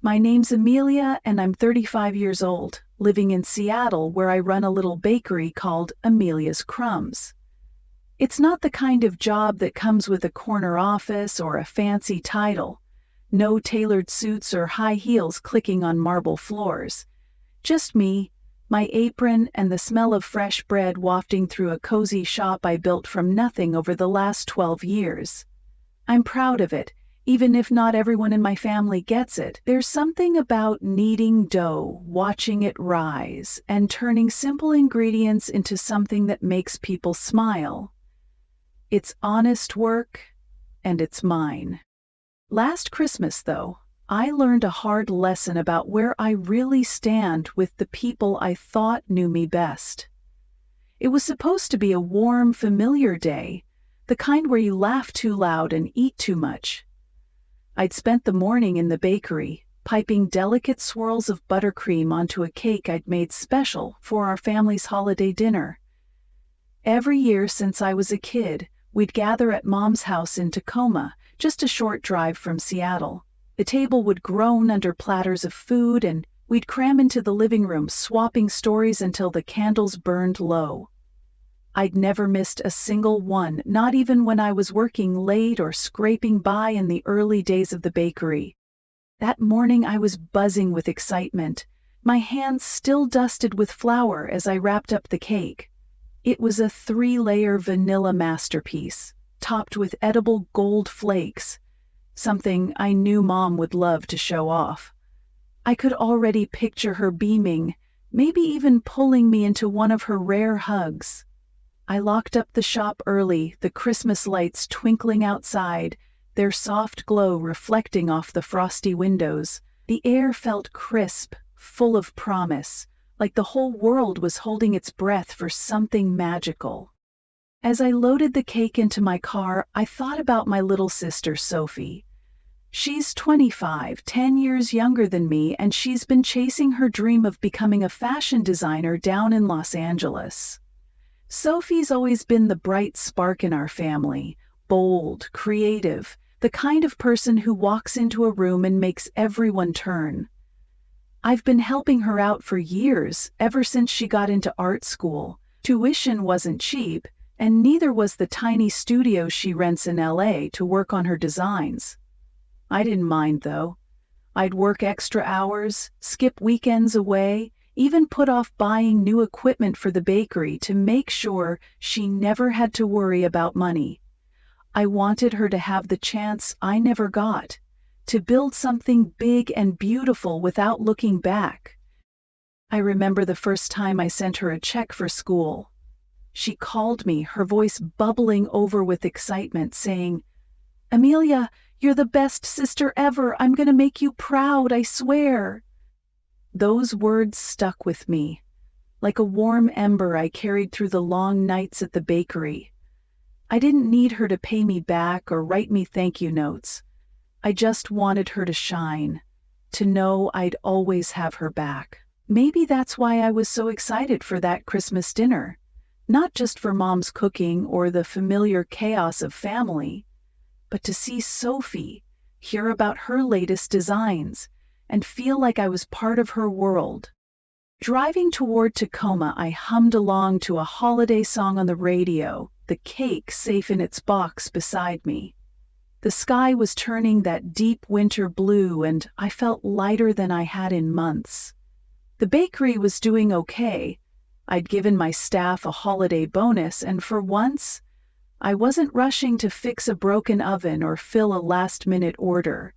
My name's Amelia and I'm 35 years old, living in Seattle where I run a little bakery called Amelia's Crumbs. It's not the kind of job that comes with a corner office or a fancy title. No tailored suits or high heels clicking on marble floors. Just me, my apron, and the smell of fresh bread wafting through a cozy shop I built from nothing over the last 12 years. I'm proud of it, even if not everyone in my family gets it. There's something about kneading dough, watching it rise, and turning simple ingredients into something that makes people smile. It's honest work, and it's mine. Last Christmas, though, I learned a hard lesson about where I really stand with the people I thought knew me best. It was supposed to be a warm, familiar day, the kind where you laugh too loud and eat too much. I'd spent the morning in the bakery, piping delicate swirls of buttercream onto a cake I'd made special for our family's holiday dinner. Every year since I was a kid, we'd gather at Mom's house in Tacoma, just a short drive from Seattle. The table would groan under platters of food, and we'd cram into the living room, swapping stories until the candles burned low. I'd never missed a single one, not even when I was working late or scraping by in the early days of the bakery. That morning I was buzzing with excitement, my hands still dusted with flour as I wrapped up the cake. It was a 3-layer vanilla masterpiece, topped with edible gold flakes, something I knew Mom would love to show off. I could already picture her beaming, maybe even pulling me into one of her rare hugs. I locked up the shop early, the Christmas lights twinkling outside, their soft glow reflecting off the frosty windows. The air felt crisp, full of promise, like the whole world was holding its breath for something magical. As I loaded the cake into my car, I thought about my little sister, Sophie. She's 25, 10 years younger than me, and she's been chasing her dream of becoming a fashion designer down in Los Angeles. Sophie's always been the bright spark in our family, bold, creative, the kind of person who walks into a room and makes everyone turn. I've been helping her out for years, ever since she got into art school. Tuition wasn't cheap, and neither was the tiny studio she rents in LA to work on her designs. I didn't mind, though. I'd work extra hours, skip weekends away, even put off buying new equipment for the bakery to make sure she never had to worry about money. I wanted her to have the chance I never got, to build something big and beautiful without looking back. I remember the first time I sent her a check for school. She called me, her voice bubbling over with excitement, saying, "Amelia, you're the best sister ever. I'm going to make you proud, I swear." Those words stuck with me, like a warm ember I carried through the long nights at the bakery. I didn't need her to pay me back or write me thank you notes. I just wanted her to shine, to know I'd always have her back. Maybe that's why I was so excited for that Christmas dinner. Not just for Mom's cooking or the familiar chaos of family, but to see Sophie, hear about her latest designs, and feel like I was part of her world. Driving toward Tacoma, I hummed along to a holiday song on the radio, the cake safe in its box beside me. The sky was turning that deep winter blue, and I felt lighter than I had in months. The bakery was doing okay. I'd given my staff a holiday bonus, and for once, I wasn't rushing to fix a broken oven or fill a last-minute order.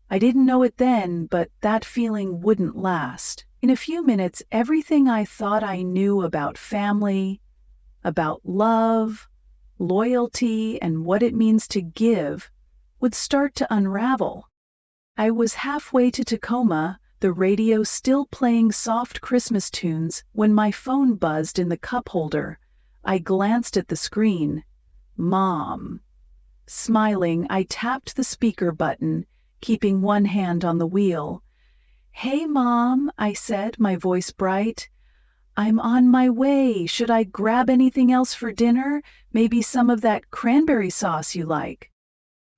I didn't know it then, but that feeling wouldn't last. In a few minutes, everything I thought I knew about family, about love, loyalty, and what it means to give would start to unravel. I was halfway to Tacoma, the radio still playing soft Christmas tunes, when my phone buzzed in the cup holder. I glanced at the screen. Mom. Smiling, I tapped the speaker button, keeping one hand on the wheel. "Hey, Mom," I said, my voice bright. "I'm on my way. Should I grab anything else for dinner? Maybe some of that cranberry sauce you like?"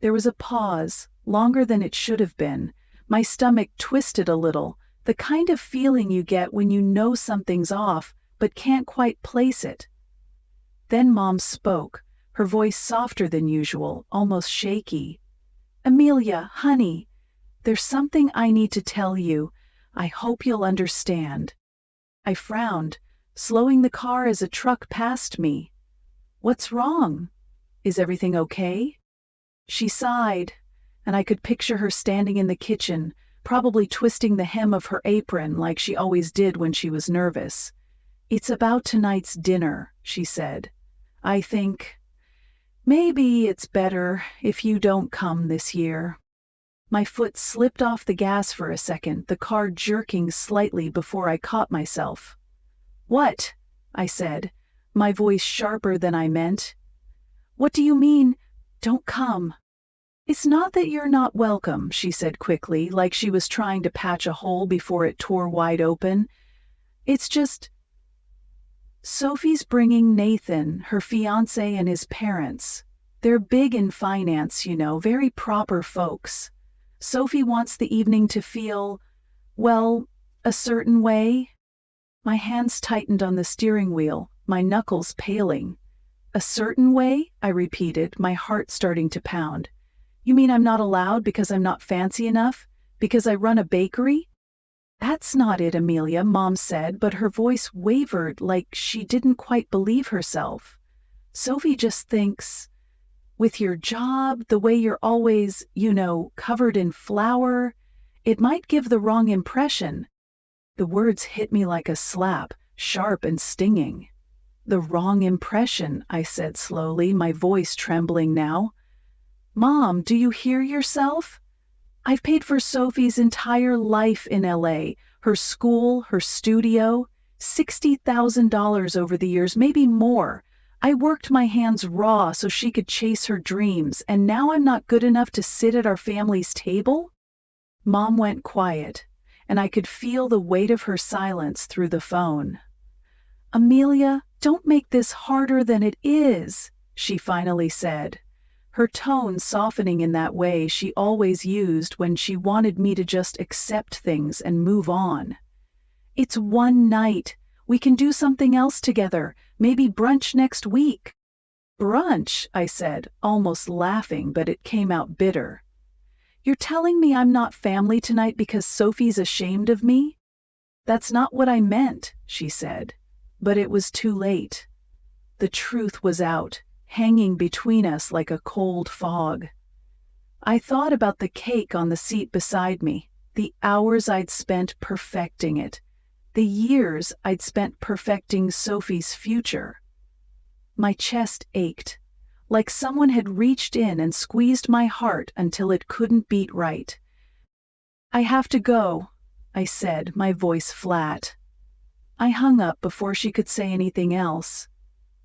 There was a pause, longer than it should have been. My stomach twisted a little, the kind of feeling you get when you know something's off but can't quite place it. Then Mom spoke, her voice softer than usual, almost shaky. "Amelia, honey, there's something I need to tell you. I hope you'll understand." I frowned, slowing the car as a truck passed me. "What's wrong? Is everything okay?" She sighed, and I could picture her standing in the kitchen, probably twisting the hem of her apron like she always did when she was nervous. "It's about tonight's dinner," she said. "I think maybe it's better if you don't come this year." My foot slipped off the gas for a second, the car jerking slightly before I caught myself. "What?" I said, my voice sharper than I meant. "What do you mean, don't come?" "It's not that you're not welcome," she said quickly, like she was trying to patch a hole before it tore wide open. "It's just Sophie's bringing Nathan, her fiancé, and his parents. They're big in finance, you know, very proper folks. Sophie wants the evening to feel, well, a certain way." My hands tightened on the steering wheel, my knuckles paling. "A certain way?" I repeated, my heart starting to pound. "You mean I'm not allowed because I'm not fancy enough? Because I run a bakery?" "That's not it, Amelia," Mom said, but her voice wavered like she didn't quite believe herself. "Sophie just thinks, with your job, the way you're always, covered in flour, it might give the wrong impression." The words hit me like a slap, sharp and stinging. "The wrong impression," I said slowly, my voice trembling now. "Mom, do you hear yourself? I've paid for Sophie's entire life in LA, her school, her studio, $60,000 over the years, maybe more. I worked my hands raw so she could chase her dreams, and now I'm not good enough to sit at our family's table?" Mom went quiet, and I could feel the weight of her silence through the phone. "Amelia, don't make this harder than it is," she finally said, her tone softening in that way she always used when she wanted me to just accept things and move on. "It's one night. We can do something else together, maybe brunch next week." "Brunch?" I said, almost laughing, but it came out bitter. "You're telling me I'm not family tonight because Sophie's ashamed of me?" "That's not what I meant," she said, but it was too late. The truth was out, hanging between us like a cold fog. I thought about the cake on the seat beside me, the hours I'd spent perfecting it, the years I'd spent perfecting Sophie's future. My chest ached, like someone had reached in and squeezed my heart until it couldn't beat right. "I have to go," I said, my voice flat. I hung up before she could say anything else.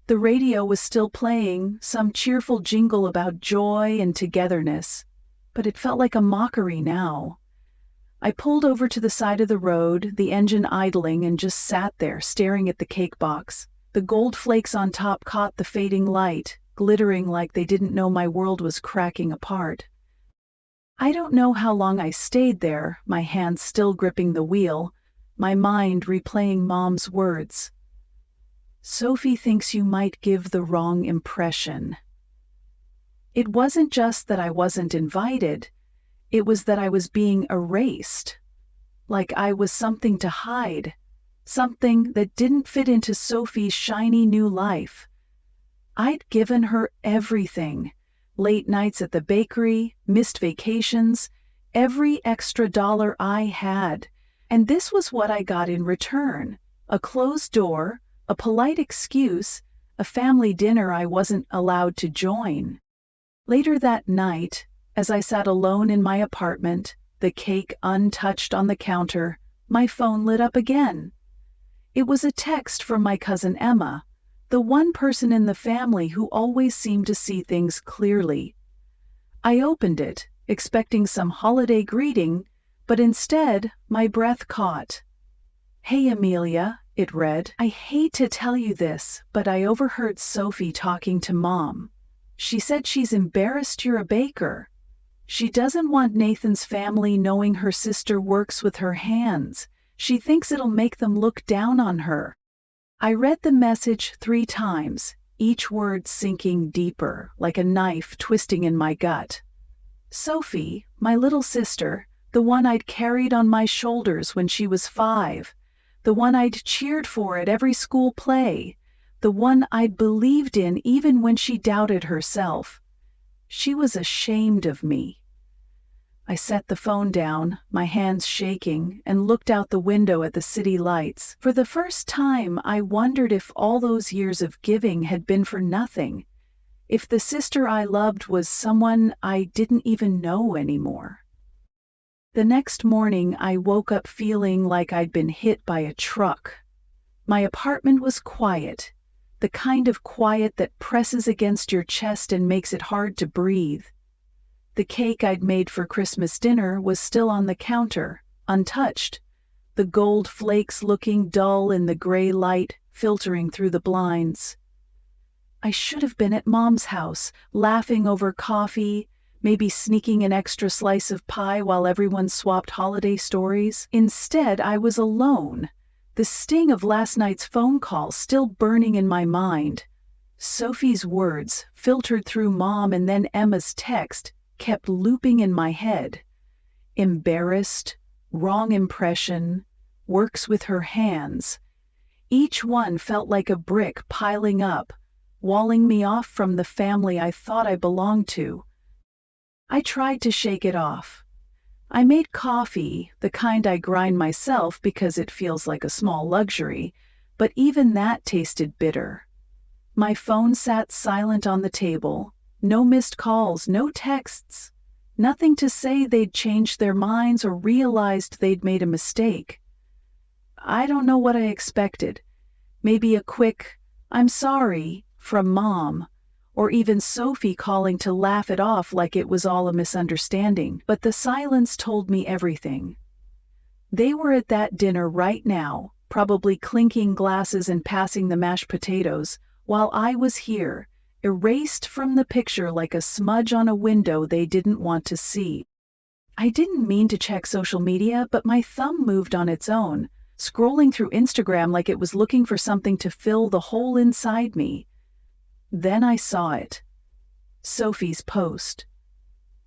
The radio was still playing, some cheerful jingle about joy and togetherness, but it felt like a mockery now. I pulled over to the side of the road, the engine idling, and just sat there staring at the cake box. The gold flakes on top caught the fading light, glittering like they didn't know my world was cracking apart. I don't know how long I stayed there, my hands still gripping the wheel, my mind replaying Mom's words. "Sophie thinks you might give the wrong impression." It wasn't just that I wasn't invited, it was that I was being erased. Like I was something to hide, something that didn't fit into Sophie's shiny new life. I'd given her everything. Late nights at the bakery, missed vacations, every extra dollar I had. And this was what I got in return. A closed door, a polite excuse, a family dinner I wasn't allowed to join. Later that night, as I sat alone in my apartment, the cake untouched on the counter, my phone lit up again. It was a text from my cousin Emma, the one person in the family who always seemed to see things clearly. I opened it, expecting some holiday greeting, but instead, my breath caught. "Hey Amelia," it read. "I hate to tell you this, but I overheard Sophie talking to Mom. She said she's embarrassed you're a baker. She doesn't want Nathan's family knowing her sister works with her hands. She thinks it'll make them look down on her. I read the message 3 times, each word sinking deeper, like a knife twisting in my gut. Sophie, my little sister, the one I'd carried on my shoulders when she was 5, the one I'd cheered for at every school play, the one I'd believed in even when she doubted herself. She was ashamed of me. I set the phone down, my hands shaking, and looked out the window at the city lights. For the first time, I wondered if all those years of giving had been for nothing. If the sister I loved was someone I didn't even know anymore. The next morning, I woke up feeling like I'd been hit by a truck. My apartment was quiet, the kind of quiet that presses against your chest and makes it hard to breathe. The cake I'd made for Christmas dinner was still on the counter, untouched, the gold flakes looking dull in the gray light filtering through the blinds. I should have been at Mom's house, laughing over coffee, maybe sneaking an extra slice of pie while everyone swapped holiday stories. Instead, I was alone, the sting of last night's phone call still burning in my mind. Sophie's words, filtered through Mom and then Emma's text, kept looping in my head. Embarrassed, wrong impression, works with her hands. Each one felt like a brick piling up, walling me off from the family I thought I belonged to. I tried to shake it off. I made coffee, the kind I grind myself because it feels like a small luxury, but even that tasted bitter. My phone sat silent on the table. No missed calls, no texts. Nothing to say they'd changed their minds or realized they'd made a mistake. I don't know what I expected. Maybe a quick, "I'm sorry," from Mom, or even Sophie calling to laugh it off like it was all a misunderstanding. But the silence told me everything. They were at that dinner right now, probably clinking glasses and passing the mashed potatoes, while I was here, erased from the picture like a smudge on a window they didn't want to see. I didn't mean to check social media, but my thumb moved on its own, scrolling through Instagram like it was looking for something to fill the hole inside me. Then I saw it. Sophie's post.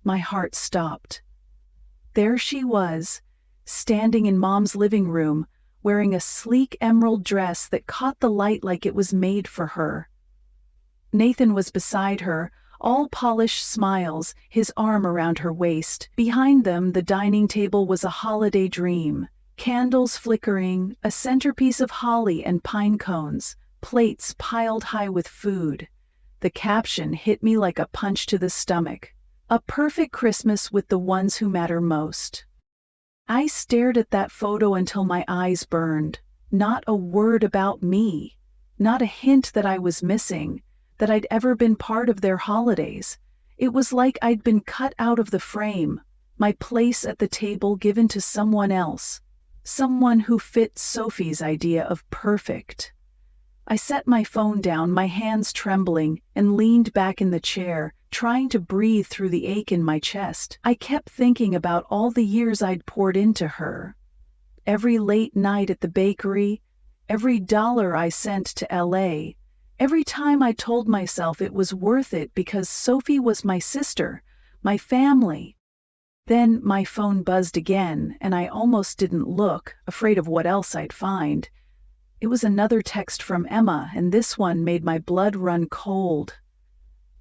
My heart stopped. There she was, standing in Mom's living room, wearing a sleek emerald dress that caught the light like it was made for her. Nathan was beside her, all polished smiles, his arm around her waist. Behind them, the dining table was a holiday dream. Candles flickering, a centerpiece of holly and pine cones, plates piled high with food. The caption hit me like a punch to the stomach. A perfect Christmas with the ones who matter most. I stared at that photo until my eyes burned. Not a word about me. Not a hint that I was missing, that I'd ever been part of their holidays. It was like I'd been cut out of the frame, my place at the table given to someone else, someone who fit Sophie's idea of perfect. I set my phone down, my hands trembling, and leaned back in the chair, trying to breathe through the ache in my chest. I kept thinking about all the years I'd poured into her. Every late night at the bakery, every dollar I sent to LA, every time I told myself it was worth it because Sophie was my sister, my family. Then my phone buzzed again, and I almost didn't look, afraid of what else I'd find. It was another text from Emma, and this one made my blood run cold.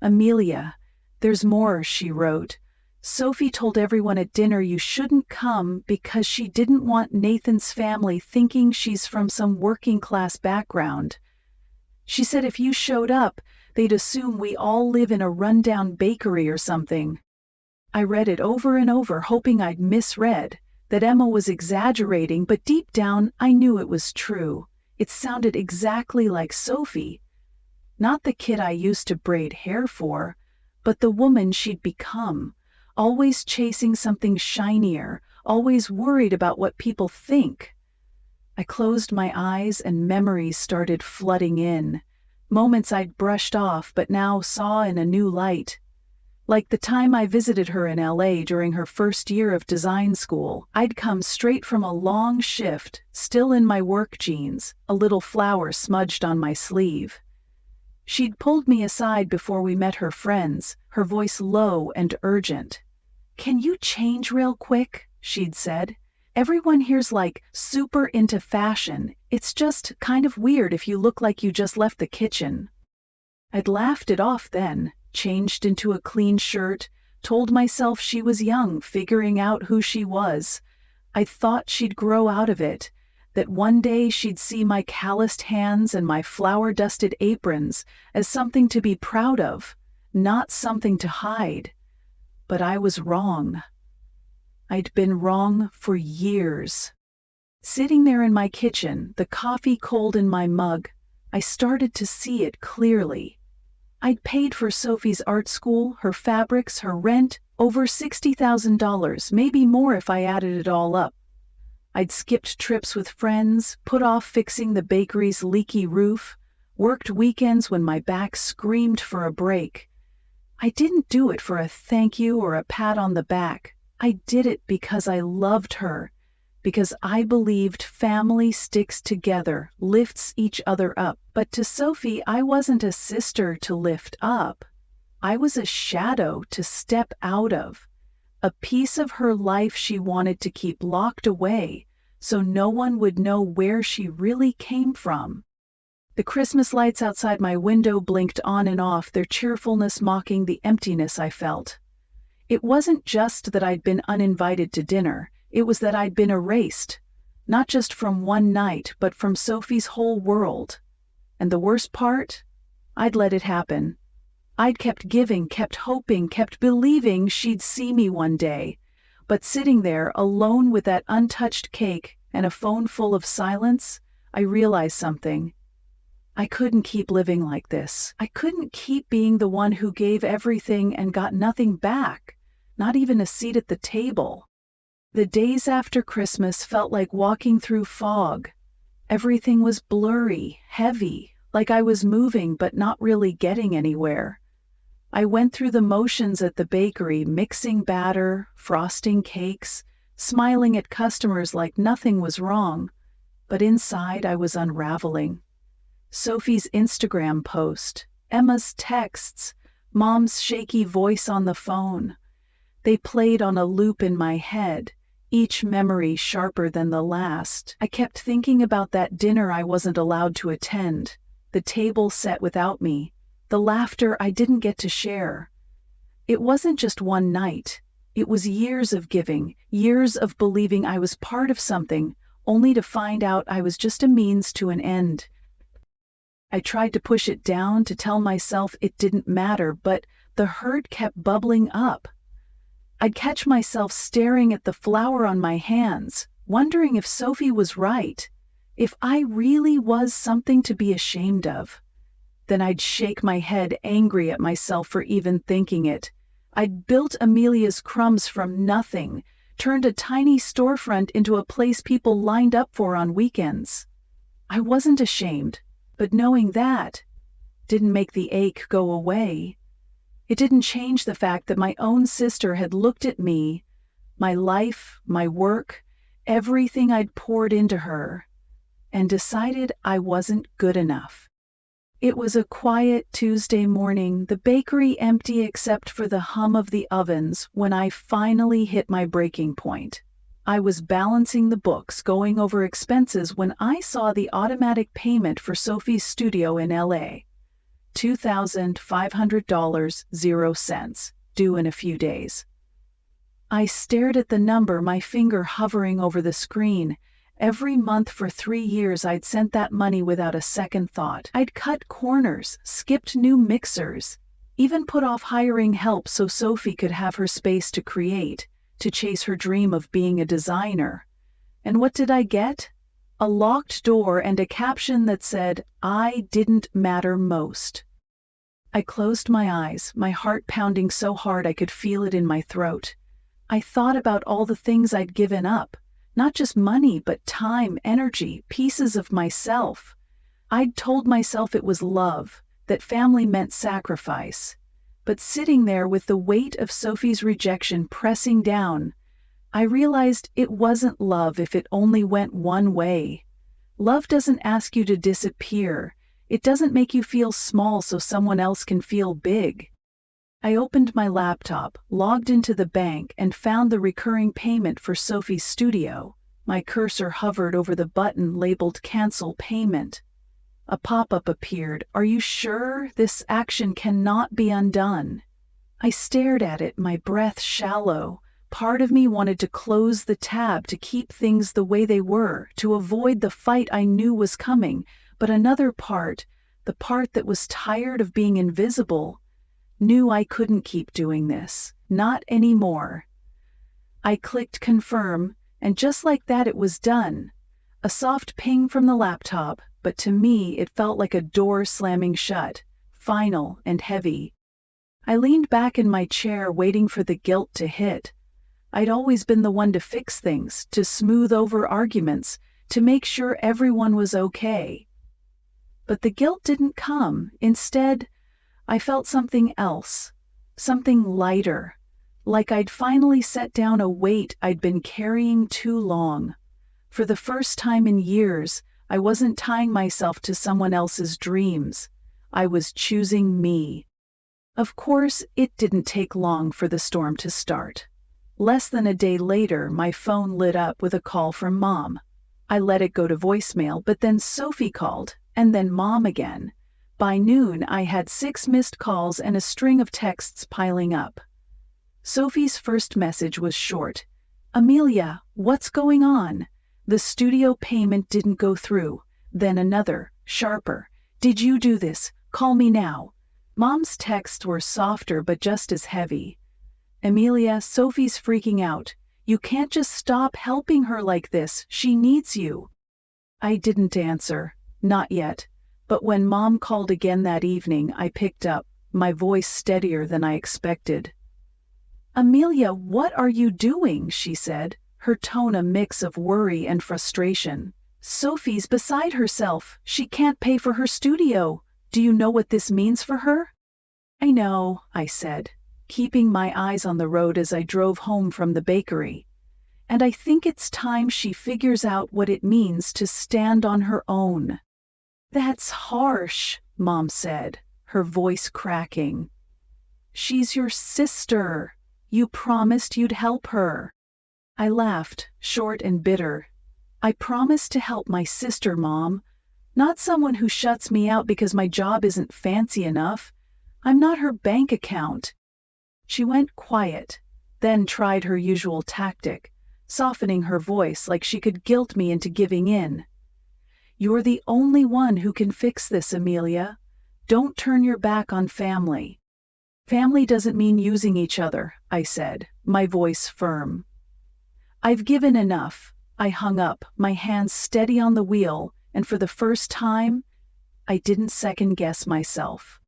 "Amelia, there's more," she wrote. "Sophie told everyone at dinner you shouldn't come because she didn't want Nathan's family thinking she's from some working-class background. She said if you showed up, they'd assume we all live in a rundown bakery or something." I read it over and over, hoping I'd misread, that Emma was exaggerating, but deep down I knew it was true. It sounded exactly like Sophie. Not the kid I used to braid hair for, but the woman she'd become, always chasing something shinier, always worried about what people think. I closed my eyes and memories started flooding in, moments I'd brushed off but now saw in a new light. Like the time I visited her in LA during her first year of design school. I'd come straight from a long shift, still in my work jeans, a little flour smudged on my sleeve. She'd pulled me aside before we met her friends, her voice low and urgent. "Can you change real quick?" she'd said. "Everyone here's like super into fashion. It's just kind of weird if you look like you just left the kitchen." I'd laughed it off then, changed into a clean shirt, told myself she was young, figuring out who she was. I thought she'd grow out of it, that one day she'd see my calloused hands and my flour-dusted aprons as something to be proud of, not something to hide. But I was wrong. I'd been wrong for years. Sitting there in my kitchen, the coffee cold in my mug, I started to see it clearly. I'd paid for Sophie's art school, her fabrics, her rent, over $60,000, maybe more if I added it all up. I'd skipped trips with friends, put off fixing the bakery's leaky roof, worked weekends when my back screamed for a break. I didn't do it for a thank you or a pat on the back. I did it because I loved her, because I believed family sticks together, lifts each other up. But to Sophie, I wasn't a sister to lift up. I was a shadow to step out of, a piece of her life she wanted to keep locked away so no one would know where she really came from. The Christmas lights outside my window blinked on and off, their cheerfulness mocking the emptiness I felt. It wasn't just that I'd been uninvited to dinner, it was that I'd been erased, not just from one night, but from Sophie's whole world. And the worst part? I'd let it happen. I'd kept giving, kept hoping, kept believing she'd see me one day. But sitting there, alone with that untouched cake and a phone full of silence, I realized something. I couldn't keep living like this. I couldn't keep being the one who gave everything and got nothing back, not even a seat at the table. The days after Christmas felt like walking through fog. Everything was blurry, heavy, like I was moving but not really getting anywhere. I went through the motions at the bakery, mixing batter, frosting cakes, smiling at customers like nothing was wrong, but inside I was unraveling. Sophie's Instagram post, Emma's texts, Mom's shaky voice on the phone. They played on a loop in my head, each memory sharper than the last. I kept thinking about that dinner I wasn't allowed to attend, the table set without me, the laughter I didn't get to share. It wasn't just one night. It was years of giving, years of believing I was part of something, only to find out I was just a means to an end. I tried to push it down, to tell myself it didn't matter, but the hurt kept bubbling up. I'd catch myself staring at the flour on my hands, wondering if Sophie was right, if I really was something to be ashamed of. Then I'd shake my head, angry at myself for even thinking it. I'd built Amelia's Crumbs from nothing, turned a tiny storefront into a place people lined up for on weekends. I wasn't ashamed, but knowing that didn't make the ache go away. It didn't change the fact that my own sister had looked at me, my life, my work, everything I'd poured into her, and decided I wasn't good enough. It was a quiet Tuesday morning, the bakery empty except for the hum of the ovens, when I finally hit my breaking point. I was balancing the books, going over expenses, when I saw the automatic payment for Sophie's studio in LA. $2,500.00, due in a few days. I stared at the number, my finger hovering over the screen. Every month for 3 years I'd sent that money without a second thought. I'd cut corners, skipped new mixers, even put off hiring help so Sophie could have her space to create, to chase her dream of being a designer. And what did I get? A locked door and a caption that said, "I didn't matter most." I closed my eyes, my heart pounding so hard I could feel it in my throat. I thought about all the things I'd given up. Not just money, but time, energy, pieces of myself. I'd told myself it was love, that family meant sacrifice. but sitting there with the weight of Sophie's rejection pressing down, I realized it wasn't love if it only went one way. Love doesn't ask you to disappear. It doesn't make you feel small so someone else can feel big. I opened my laptop, logged into the bank, and found the recurring payment for Sophie's studio. My cursor hovered over the button labeled Cancel Payment. A pop-up appeared. Are you sure? This action cannot be undone. I stared at it, my breath shallow. Part of me wanted to close the tab to keep things the way they were, to avoid the fight I knew was coming, but another part, the part that was tired of being invisible, knew I couldn't keep doing this. Not anymore. I clicked confirm, and just like that it was done. A soft ping from the laptop, but to me it felt like a door slamming shut, final and heavy. I leaned back in my chair waiting for the guilt to hit. I'd always been the one to fix things, to smooth over arguments, to make sure everyone was okay. But the guilt didn't come. Instead, I felt something else, something lighter, like I'd finally set down a weight I'd been carrying too long. For the first time in years, I wasn't tying myself to someone else's dreams. I was choosing me. Of course, it didn't take long for the storm to start. Less than a day later, my phone lit up with a call from Mom. I let it go to voicemail, but then Sophie called, and then Mom again. By noon, I had 6 missed calls and a string of texts piling up. Sophie's first message was short. Amelia, what's going on? The studio payment didn't go through. Then another, sharper. Did you do this? Call me now. Mom's texts were softer but just as heavy. Amelia, Sophie's freaking out. You can't just stop helping her like this. She needs you. I didn't answer. Not yet. But when Mom called again that evening, I picked up, my voice steadier than I expected. Amelia, what are you doing? She said, her tone a mix of worry and frustration. Sophie's beside herself. She can't pay for her studio. Do you know what this means for her? I know, I said, keeping my eyes on the road as I drove home from the bakery. And I think it's time she figures out what it means to stand on her own. That's harsh, Mom said, her voice cracking. She's your sister. You promised you'd help her. I laughed, short and bitter. I promised to help my sister, Mom, not someone who shuts me out because my job isn't fancy enough. I'm not her bank account. She went quiet, then tried her usual tactic, softening her voice like she could guilt me into giving in. You're the only one who can fix this, Amelia. Don't turn your back on family. Family doesn't mean using each other, I said, my voice firm. I've given enough. I hung up, my hands steady on the wheel, and for the first time, I didn't second-guess myself.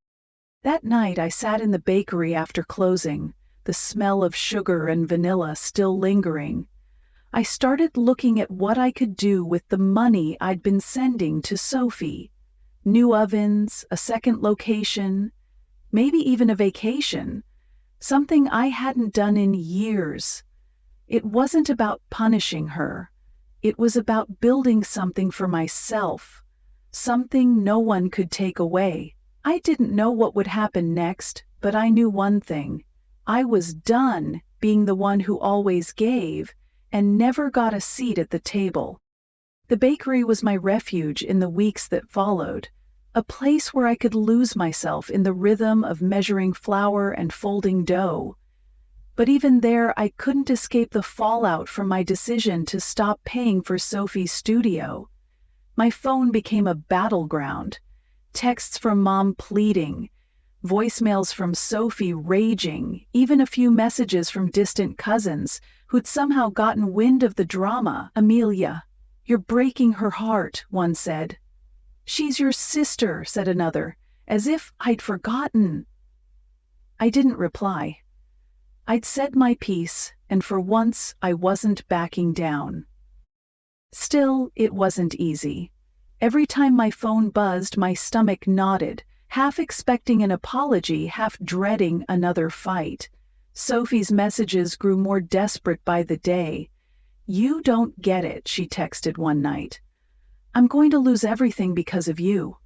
That night I sat in the bakery after closing, the smell of sugar and vanilla still lingering. I started looking at what I could do with the money I'd been sending to Sophie. New ovens, a second location, maybe even a vacation, something I hadn't done in years. It wasn't about punishing her. It was about building something for myself, something no one could take away. I didn't know what would happen next, but I knew one thing. I was done being the one who always gave and never got a seat at the table. The bakery was my refuge in the weeks that followed, a place where I could lose myself in the rhythm of measuring flour and folding dough. But even there, I couldn't escape the fallout from my decision to stop paying for Sophie's studio. My phone became a battleground. Texts from Mom pleading, voicemails from Sophie raging, even a few messages from distant cousins who'd somehow gotten wind of the drama. Amelia, you're breaking her heart, one said. She's your sister, said another, as if I'd forgotten. I didn't reply. I'd said my piece, and for once I wasn't backing down. Still, it wasn't easy. Every time my phone buzzed, my stomach knotted, half expecting an apology, half dreading another fight. Sophie's messages grew more desperate by the day. "You don't get it," she texted one night. "I'm going to lose everything because of you."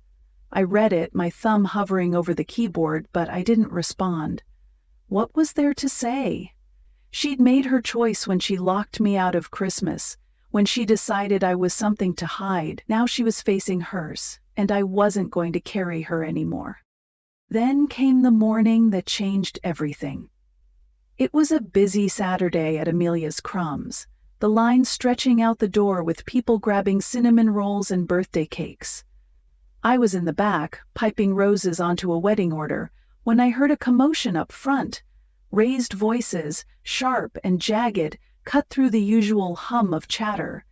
I read it, my thumb hovering over the keyboard, but I didn't respond. What was there to say? She'd made her choice when she locked me out of Christmas, when she decided I was something to hide. Now she was facing hers, and I wasn't going to carry her anymore. Then came the morning that changed everything. It was a busy Saturday at Amelia's Crumbs, the line stretching out the door with people grabbing cinnamon rolls and birthday cakes. I was in the back, piping roses onto a wedding order, when I heard a commotion up front. Raised voices, sharp and jagged, cut through the usual hum of chatter.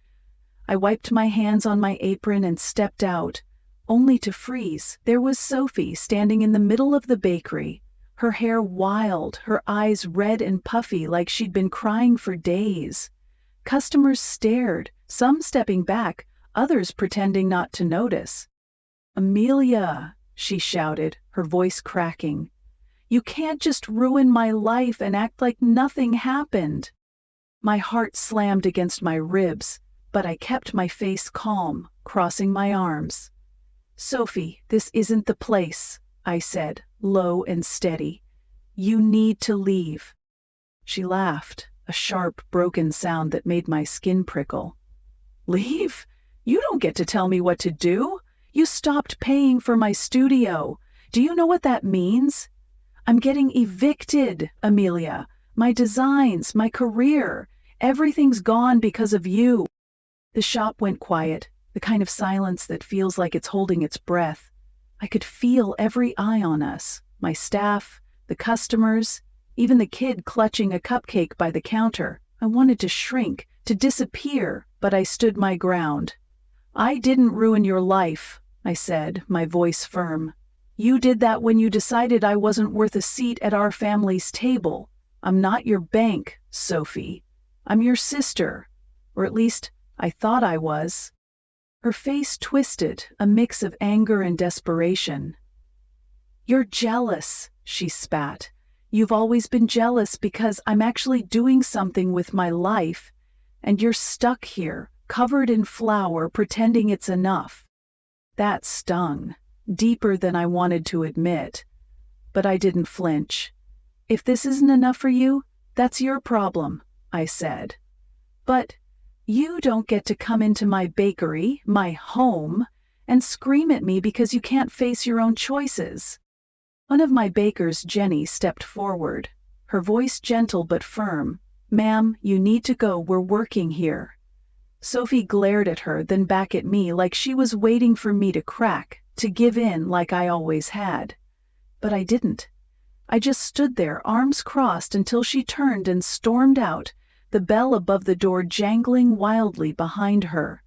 I wiped my hands on my apron and stepped out, only to freeze. There was Sophie standing in the middle of the bakery, her hair wild, her eyes red and puffy like she'd been crying for days. Customers stared, some stepping back, others pretending not to notice. "Amelia," she shouted, her voice cracking. "You can't just ruin my life and act like nothing happened." My heart slammed against my ribs, but I kept my face calm, crossing my arms. "Sophie, this isn't the place," I said, low and steady. "You need to leave." She laughed, a sharp, broken sound that made my skin prickle. "Leave? You don't get to tell me what to do. You stopped paying for my studio. Do you know what that means? I'm getting evicted, Amelia. My designs, my career, everything's gone because of you." The shop went quiet, the kind of silence that feels like it's holding its breath. I could feel every eye on us, my staff, the customers, even the kid clutching a cupcake by the counter. I wanted to shrink, to disappear, but I stood my ground. "I didn't ruin your life," I said, my voice firm. "You did that when you decided I wasn't worth a seat at our family's table. I'm not your bank, Sophie. I'm your sister. Or at least, I thought I was." Her face twisted, a mix of anger and desperation. "You're jealous," she spat. "You've always been jealous because I'm actually doing something with my life, and you're stuck here, covered in flour, pretending it's enough." That stung, deeper than I wanted to admit. But I didn't flinch. "If this isn't enough for you, that's your problem," I said. "But you don't get to come into my bakery, my home, and scream at me because you can't face your own choices." One of my bakers, Jenny, stepped forward, her voice gentle but firm. "Ma'am, you need to go, we're working here." Sophie glared at her, then back at me like she was waiting for me to crack, to give in like I always had. But I didn't. I just stood there, arms crossed, until she turned and stormed out, the bell above the door jangling wildly behind her.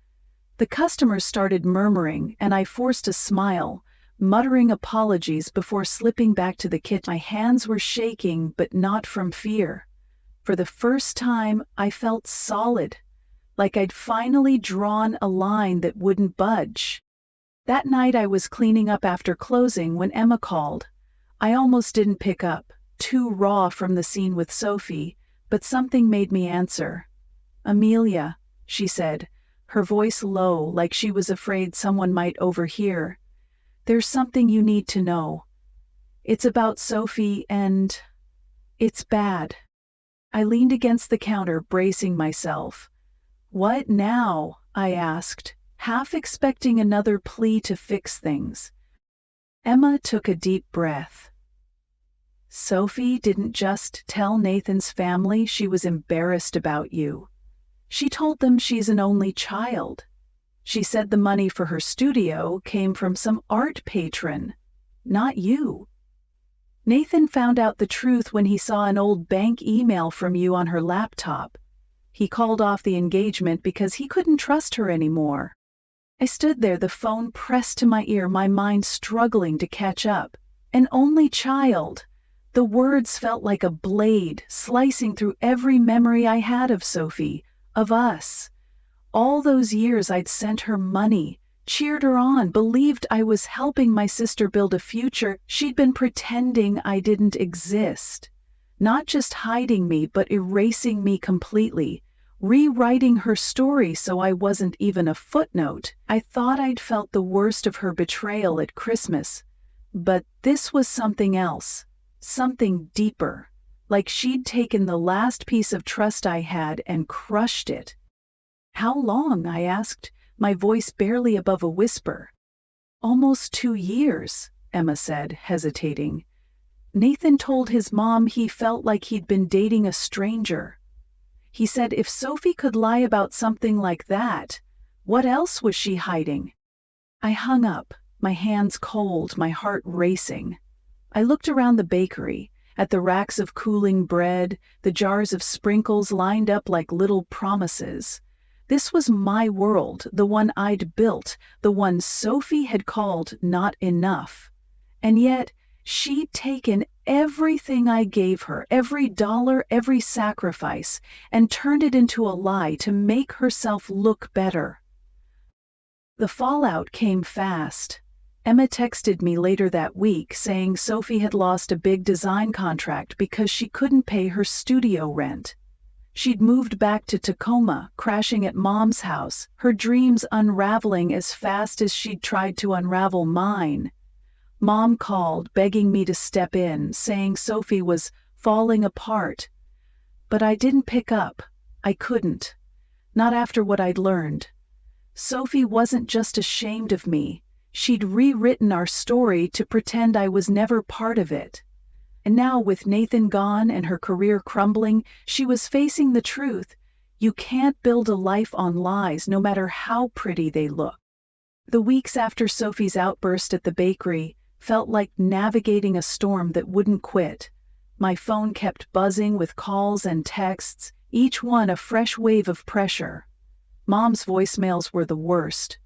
The customers started murmuring, and I forced a smile, muttering apologies before slipping back to the kitchen. My hands were shaking, but not from fear. For the first time, I felt solid, like I'd finally drawn a line that wouldn't budge. That night I was cleaning up after closing when Emma called. I almost didn't pick up, too raw from the scene with Sophie, but something made me answer. "Amelia," she said, her voice low, like she was afraid someone might overhear. "There's something you need to know. It's about Sophie and it's bad." I leaned against the counter, bracing myself. "What now?" I asked, half expecting another plea to fix things. Emma took a deep breath. "Sophie didn't just tell Nathan's family she was embarrassed about you. She told them she's an only child. She said the money for her studio came from some art patron, not you. Nathan found out the truth when he saw an old bank email from you on her laptop. He called off the engagement because he couldn't trust her anymore." I stood there, the phone pressed to my ear, my mind struggling to catch up. An only child. The words felt like a blade, slicing through every memory I had of Sophie, of us. All those years I'd sent her money, cheered her on, believed I was helping my sister build a future. She'd been pretending I didn't exist, not just hiding me, but erasing me completely, rewriting her story so I wasn't even a footnote. I thought I'd felt the worst of her betrayal at Christmas, but this was something else, something deeper, like she'd taken the last piece of trust I had and crushed it. "How long?" I asked, my voice barely above a whisper. "Almost 2 years," Emma said, hesitating. "Nathan told his mom he felt like he'd been dating a stranger. He said if Sophie could lie about something like that, what else was she hiding?" I hung up, my hands cold, my heart racing. I looked around the bakery, at the racks of cooling bread, the jars of sprinkles lined up like little promises. This was my world, the one I'd built, the one Sophie had called not enough. And yet, she'd taken everything I gave her, every dollar, every sacrifice, and turned it into a lie to make herself look better. The fallout came fast. Emma texted me later that week saying Sophie had lost a big design contract because she couldn't pay her studio rent. She'd moved back to Tacoma, crashing at Mom's house, her dreams unraveling as fast as she'd tried to unravel mine. Mom called, begging me to step in, saying Sophie was falling apart. But I didn't pick up. I couldn't. Not after what I'd learned. Sophie wasn't just ashamed of me. She'd rewritten our story to pretend I was never part of it. And now, with Nathan gone and her career crumbling, she was facing the truth. You can't build a life on lies, no matter how pretty they look. The weeks after Sophie's outburst at the bakery felt like navigating a storm that wouldn't quit. My phone kept buzzing with calls and texts, each one a fresh wave of pressure. Mom's voicemails were the worst.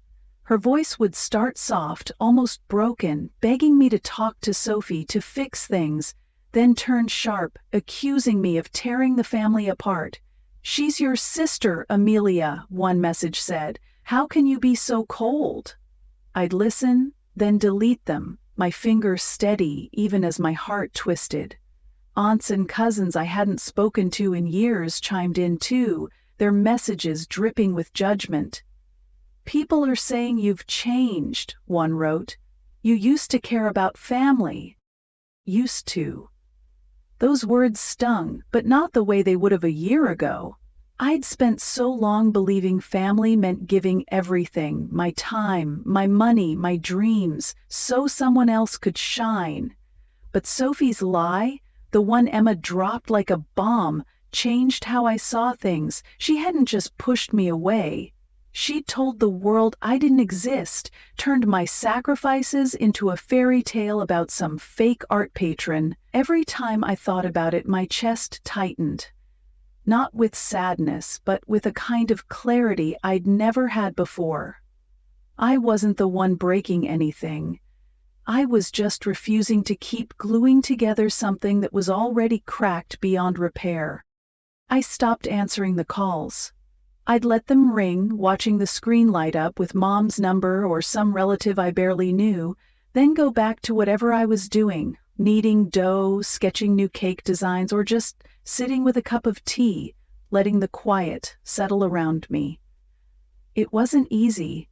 Her voice would start soft, almost broken, begging me to talk to Sophie, to fix things, then turn sharp, accusing me of tearing the family apart. "She's your sister, Amelia," one message said. "How can you be so cold?" I'd listen, then delete them, my fingers steady even as my heart twisted. Aunts and cousins I hadn't spoken to in years chimed in too, their messages dripping with judgment. "People are saying you've changed," one wrote. "You used to care about family." Used to. Those words stung, but not the way they would have a year ago. I'd spent so long believing family meant giving everything, my time, my money, my dreams, so someone else could shine. But Sophie's lie, the one Emma dropped like a bomb, changed how I saw things. She hadn't just pushed me away. She'd told the world I didn't exist, turned my sacrifices into a fairy tale about some fake art patron. Every time I thought about it, my chest tightened. Not with sadness, but with a kind of clarity I'd never had before. I wasn't the one breaking anything. I was just refusing to keep gluing together something that was already cracked beyond repair. I stopped answering the calls. I'd let them ring, watching the screen light up with Mom's number or some relative I barely knew, then go back to whatever I was doing, kneading dough, sketching new cake designs, or just sitting with a cup of tea, letting the quiet settle around me. It wasn't easy.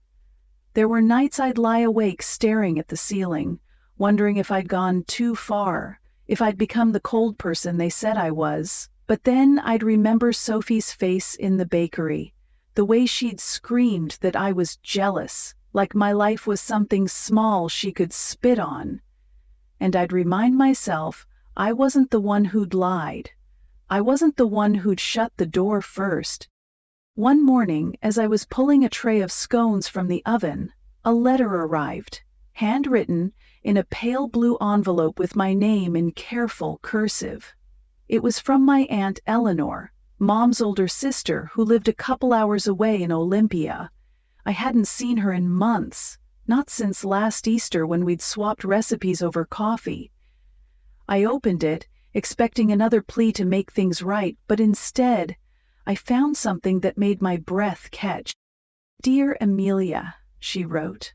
There were nights I'd lie awake staring at the ceiling, wondering if I'd gone too far, if I'd become the cold person they said I was. But then I'd remember Sophie's face in the bakery, the way she'd screamed that I was jealous, like my life was something small she could spit on. And I'd remind myself I wasn't the one who'd lied. I wasn't the one who'd shut the door first. One morning, as I was pulling a tray of scones from the oven, a letter arrived, handwritten, in a pale blue envelope with my name in careful cursive. It was from my Aunt Eleanor, Mom's older sister, who lived a couple hours away in Olympia. I hadn't seen her in months, not since last Easter when we'd swapped recipes over coffee. I opened it, expecting another plea to make things right, but instead, I found something that made my breath catch. "Dear Amelia," she wrote,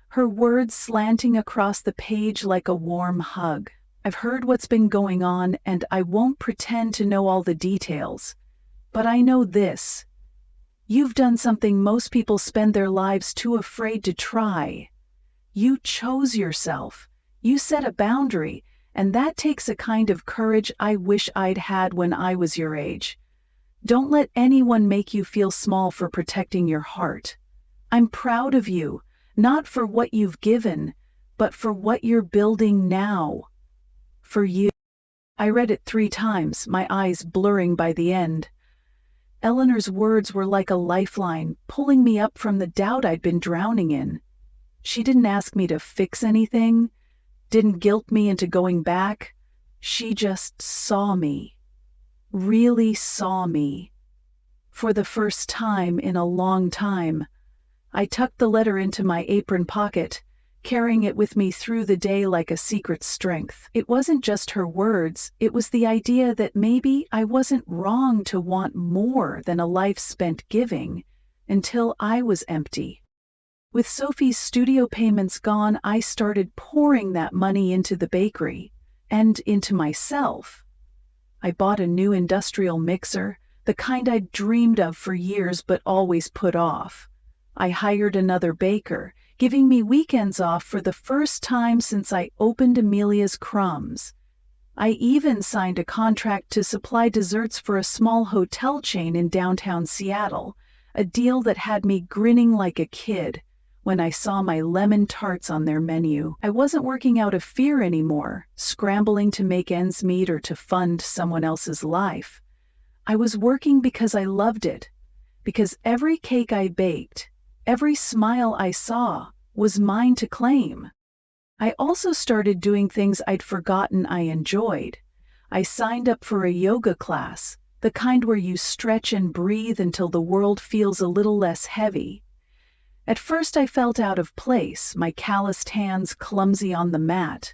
her words slanting across the page like a warm hug. I've heard what's been going on, and I won't pretend to know all the details. But I know this. You've done something most people spend their lives too afraid to try. You chose yourself. You set a boundary, and that takes a kind of courage I wish I'd had when I was your age. Don't let anyone make you feel small for protecting your heart. I'm proud of you, not for what you've given, but for what you're building now. For you. I read it 3 times, my eyes blurring by the end. Eleanor's words were like a lifeline, pulling me up from the doubt I'd been drowning in. She didn't ask me to fix anything, didn't guilt me into going back. She just saw me. Really saw me. For the first time in a long time, I tucked the letter into my apron pocket, carrying it with me through the day like a secret strength. It wasn't just her words, it was the idea that maybe I wasn't wrong to want more than a life spent giving, until I was empty. With Sophie's studio payments gone, I started pouring that money into the bakery, and into myself. I bought a new industrial mixer, the kind I'd dreamed of for years but always put off. I hired another baker, giving me weekends off for the first time since I opened Amelia's Crumbs. I even signed a contract to supply desserts for a small hotel chain in downtown Seattle, a deal that had me grinning like a kid when I saw my lemon tarts on their menu. I wasn't working out of fear anymore, scrambling to make ends meet or to fund someone else's life. I was working because I loved it, because every cake I baked, every smile I saw, was mine to claim. I also started doing things I'd forgotten I enjoyed. I signed up for a yoga class, the kind where you stretch and breathe until the world feels a little less heavy. At first I felt out of place, my calloused hands clumsy on the mat.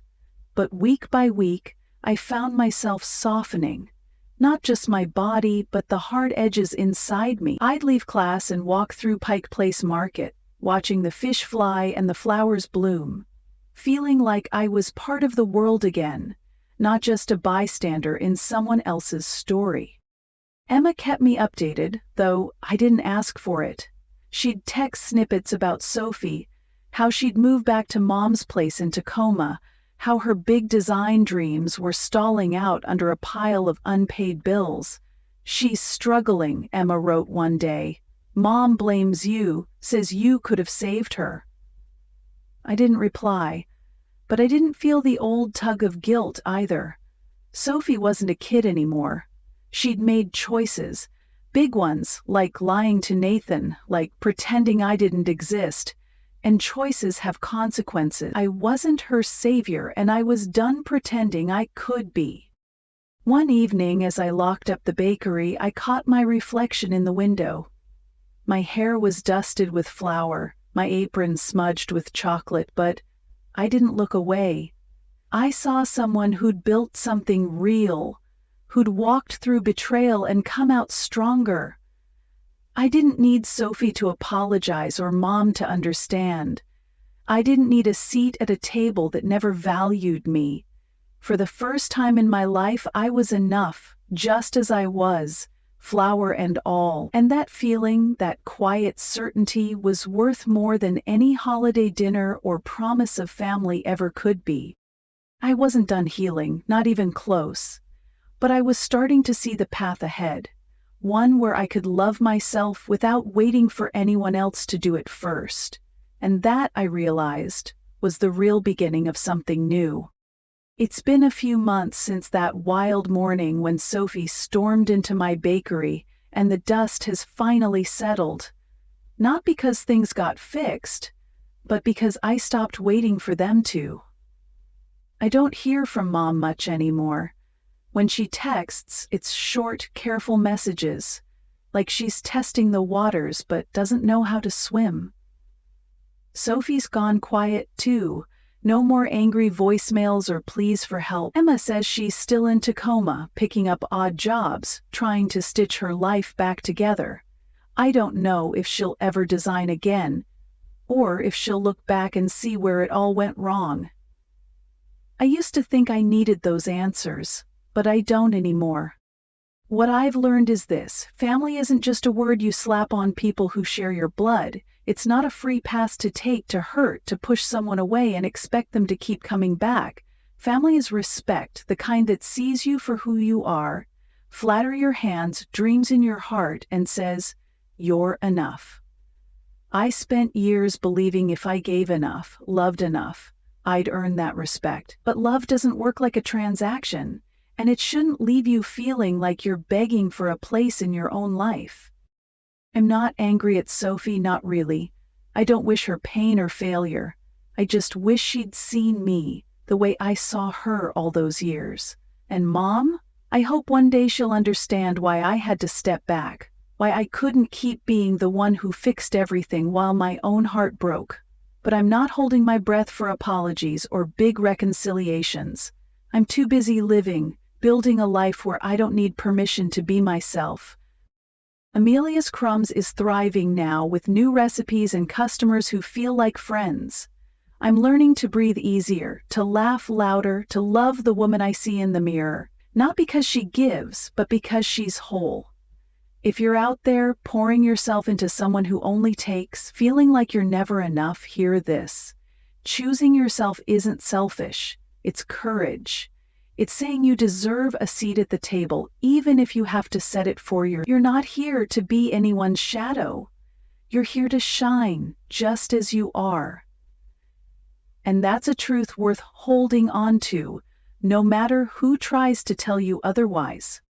But week by week, I found myself softening. Not just my body, but the hard edges inside me. I'd leave class and walk through Pike Place Market, watching the fish fly and the flowers bloom, feeling like I was part of the world again, not just a bystander in someone else's story. Emma kept me updated, though I didn't ask for it. She'd text snippets about Sophie, how she'd moved back to Mom's place in Tacoma, how her big design dreams were stalling out under a pile of unpaid bills. "She's struggling," Emma wrote one day. "Mom blames you, says you could have saved her." I didn't reply, but I didn't feel the old tug of guilt either. Sophie wasn't a kid anymore. She'd made choices, big ones, like lying to Nathan, like pretending I didn't exist. And choices have consequences. I wasn't her savior, and I was done pretending I could be. One evening, as I locked up the bakery, I caught my reflection in the window. My hair was dusted with flour, my apron smudged with chocolate, but I didn't look away. I saw someone who'd built something real, who'd walked through betrayal and come out stronger. I didn't need Sophie to apologize or Mom to understand. I didn't need a seat at a table that never valued me. For the first time in my life, I was enough, just as I was, flower and all. And that feeling, that quiet certainty, was worth more than any holiday dinner or promise of family ever could be. I wasn't done healing, not even close. But I was starting to see the path ahead. One where I could love myself without waiting for anyone else to do it first. And that, I realized, was the real beginning of something new. It's been a few months since that wild morning when Sophie stormed into my bakery, and the dust has finally settled. Not because things got fixed, but because I stopped waiting for them to. I don't hear from Mom much anymore. When she texts, it's short, careful messages, like she's testing the waters but doesn't know how to swim. Sophie's gone quiet too. No more angry voicemails or pleas for help. Emma says she's still in Tacoma, picking up odd jobs, trying to stitch her life back together. I don't know if she'll ever design again, or if she'll look back and see where it all went wrong. I used to think I needed those answers, but I don't anymore. What I've learned is this: family isn't just a word you slap on people who share your blood. It's not a free pass to take, to hurt, to push someone away and expect them to keep coming back. Family is respect, the kind that sees you for who you are, flatters your hands, dreams in your heart, and says, "You're enough." I spent years believing if I gave enough, loved enough, I'd earn that respect. But love doesn't work like a transaction, and it shouldn't leave you feeling like you're begging for a place in your own life. I'm not angry at Sophie, not really. I don't wish her pain or failure. I just wish she'd seen me the way I saw her all those years. And Mom, I hope one day she'll understand why I had to step back, why I couldn't keep being the one who fixed everything while my own heart broke. But I'm not holding my breath for apologies or big reconciliations. I'm too busy living, building a life where I don't need permission to be myself. Amelia's Crumbs is thriving now with new recipes and customers who feel like friends. I'm learning to breathe easier, to laugh louder, to love the woman I see in the mirror, not because she gives, but because she's whole. If you're out there pouring yourself into someone who only takes, feeling like you're never enough, hear this. Choosing yourself isn't selfish, it's courage. It's saying you deserve a seat at the table, even if you have to set it for you. You're not here to be anyone's shadow. You're here to shine, just as you are. And that's a truth worth holding on to, no matter who tries to tell you otherwise.